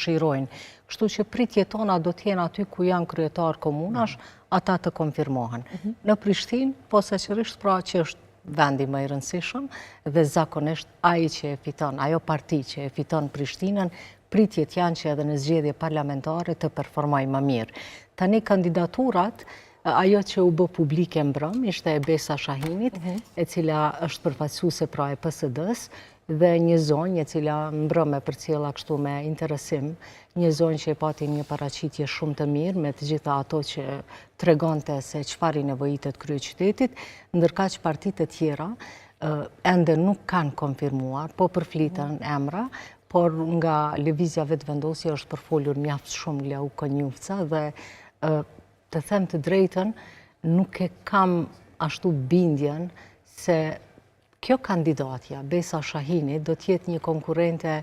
shirojnë. Kështu që pritje tona do t'jenë aty ku janë kryetar komunash, ata të konfirmohen. Në Prishtinë, posaçërisht pra që është vendi më i rëndësishëm dhe zakonisht ai që e fiton, ajo parti që e fiton Prishtinën, pritjet janë që edhe në zgjedhje parlamentare të performojë më mirë. Tani kandidaturat, ajo që u bë publike mbrëm, ishte e Besa Shahinit, e cila është përfaqësuese pra e PSD-s, dhe një zonjë e cila mbrëm e përcjella kështu me interesim, një zonjë që e pati një paraqitje shumë të mirë me të gjitha ato që tregonte se çfarë nevojitet kryeqytetit, ndërkaq partitë të tjera ende nuk kanë konfirmuar, po përfliten emra, por nga lëvizja vetëvendosje është përfolur mjaft shumë Glau Konjufca dhe të them të drejtën, nuk e kam ashtu bindjen se kjo kandidatja, Besa Shahini, do t'jetë një konkurrente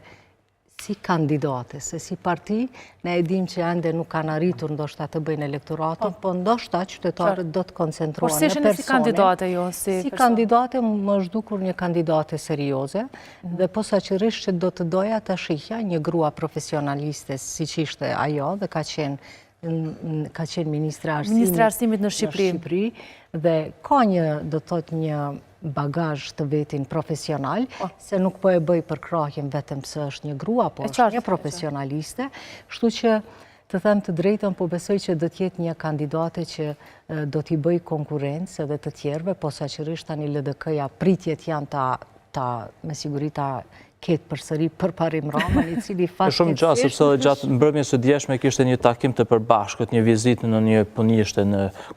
si kandidate, se si parti, ne e dim që ende nuk kanë arritur ndoshta të bëjnë elektoratën, po ndoshta qytetarët do të koncentrohen në persone. Si kandidate jo? Si kandidate më është dukur një kandidate serioze, dhe posaçërisht që do të doja të shihja një grua profesionaliste, si që ishte ajo, dhe ka qenë Ministre Arsimit në Shqipëri, dhe ka do të thotë një bagazh të vetin profesional, se nuk po e bëj përkrahjen vetëm pse është një grua, po është një profesionaliste, kështu që të them të drejtën, po besoj që do t'jetë një kandidate që do t'i bëj konkurrencë edhe të tjerëve, posaçërisht tani LDK-ja pritjet janë ta me siguri ta ketë përsëri përparim Ramën, i cili fatkeqësisht... Shumë gjatë, sepse dhe gjatë mbrëmjes së djeshme kishte një takim të përbashkët, një vizitë në një punishte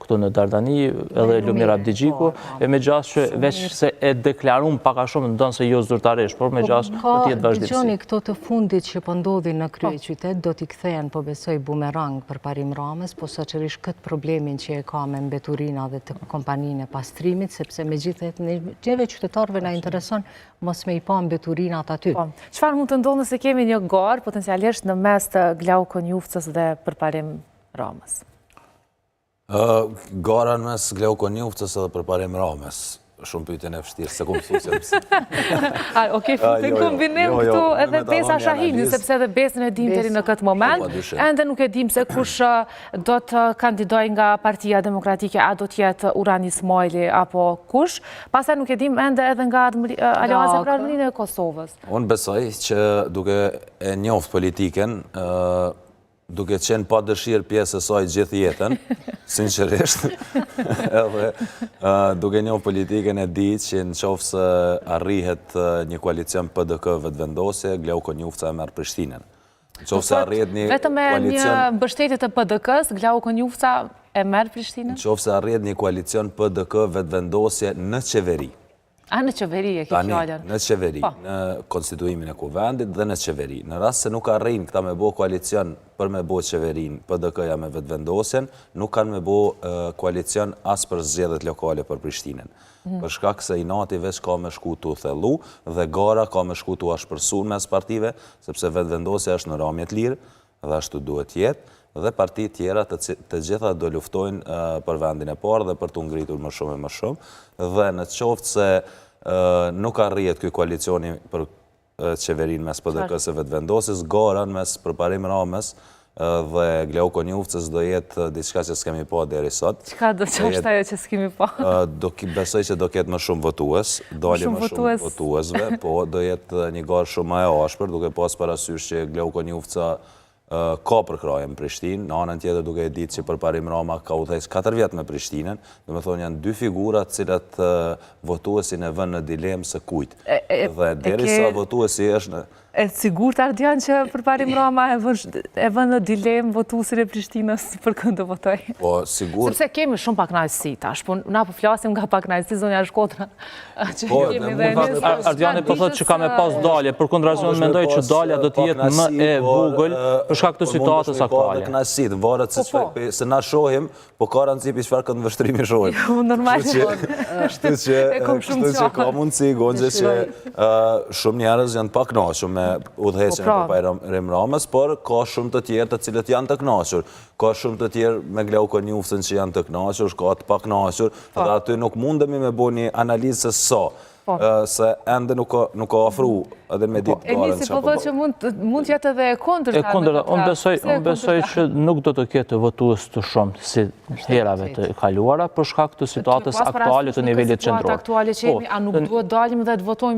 këtu në Dardani, edhe Lumir Abdigjiku, e me gjatë që veç se e deklarum paka shumë, ndonë se jo zyrtarisht, por me gjatë do t'jetë vazhdimësi. Dëgjoni, këto të fundit që po ndodhin në kryeqytet, do t'i kthehen, po besoj, bumerang përparim Ramës, posaçërisht këtë problemin që e ka me mbeturina dhe të kompaninë e pastrimit, sepse megjithatë neve qytetarëve na intereson mos me i pa mbeturinat aty. Çfarë mund të ndodhë nëse kemi një garë potencialisht në mes të Glau Konjufcës dhe përparim Ramës? Gara në mes Glau Konjufcës dhe përparim Ramës. Shumë pyetjen e vështirë, se ku më thosë se... Okej, në kombinim këtu edhe Besa Shahini, sepse edhe Besën e dim deri në këtë moment, ende nuk e dim se kush do të kandidoj nga Partia Demokratike, a do t'jetë Urani Smajli apo kush, pastaj nuk e dim ende edhe nga Aleanca për Armërinë e Kosovës. Unë besoj që duke e njoft politiken, duke qenë pa dëshirë pjesë e saj gjithë jetën, sinqerisht, edhe duke njohë politiken e ditë që në qofë se arrihet një koalicion PDK vetëvendosje, Glau Konjufca e merë Prishtinën. Vetëm e një mbështetje të PDK-s, Glau Konjufca e merë Prishtinën? Në qofë se arrihet një koalicion PDK vetëvendosje në qeveri. Në qeveri e këtë fjallën? Në qeveri, në konstituimin e kuvendit dhe në qeveri. Në rast se nuk arrin këta me bo koalicion për me bo qeverin, PDK-ja me vetëvendosjen, nuk kanë me bo koalicion as për zgjedhjet lokale për Prishtinën. Për shkak se inati veç ka me shku të thellu dhe gara ka me shku të ashpërsun mes partive, sepse vetëvendosja është në ramjet lirë dhe ashtu duhet jetë, dhe parti tjera të gjitha do luftojnë për vendin e parë dhe për të ngritur më shumë e më shumë. Dhe në qoftë se nuk arrihet ky koalicioni për qeverin mes PDK-s e vetëvendosjes, gara mes përparim Ramës dhe Glau Konjufcës do jetë diçka që s'kemi pa deri sot. Çka do të është ajo që s'kemi pa? Besoj që do ketë më shumë votues, dalje më shumë votuesve, po do jetë një garë shumë më e ashpër, duke pas parasysh që Glau Konjufca ka përkraje në Prishtinë, në anën tjetër duke e ditë që përparim Rama ka udhëheq 4 vjet me Prishtinën, do me thonë janë dy figurat cilat votuesin e vënë në dilemë së kujt. Dhe derisa votuesi është në... E sigurt Ardian që përparim Rama e vënë në dilemë votuesin e Prishtinës për kënd të votoj? Po, sigur... Sepse kemi shumë pakënaqësi tash, po na po flasim nga pakënaqësi zonja Shkodra. Ardiani po thotë që ka me pas dalje, përkundrazi unë mendoj që dalja do të jetë më e vogël për shkak të situatës aktuale. Pakënaqësi, varet se na shohim, po ka rëndësi për çfarë kënd vështrimi shohim. Jo, normal. Kështu që ka mundësi Gonxhe që shumë njerëz janë pakënaqur me udhëheqjen e përparim Ramës, por ka shumë të tjerë të cilët janë të kënaqur. Ka shumë të tjerë me Glau Konjufcën që janë të kënaqur, ka të pakënaqur, dhe aty nuk mundemi me bo një analizë se sa. se ende nuk ka ofru edhe me ditë gare në që po që mund të jetë edhe e kondër. Unë besoj që nuk do të ketë votues të shumë si herave të kaluara për shkak të situatës aktuale të nivelit qendror. A nuk duhet dalim dhe të votojmë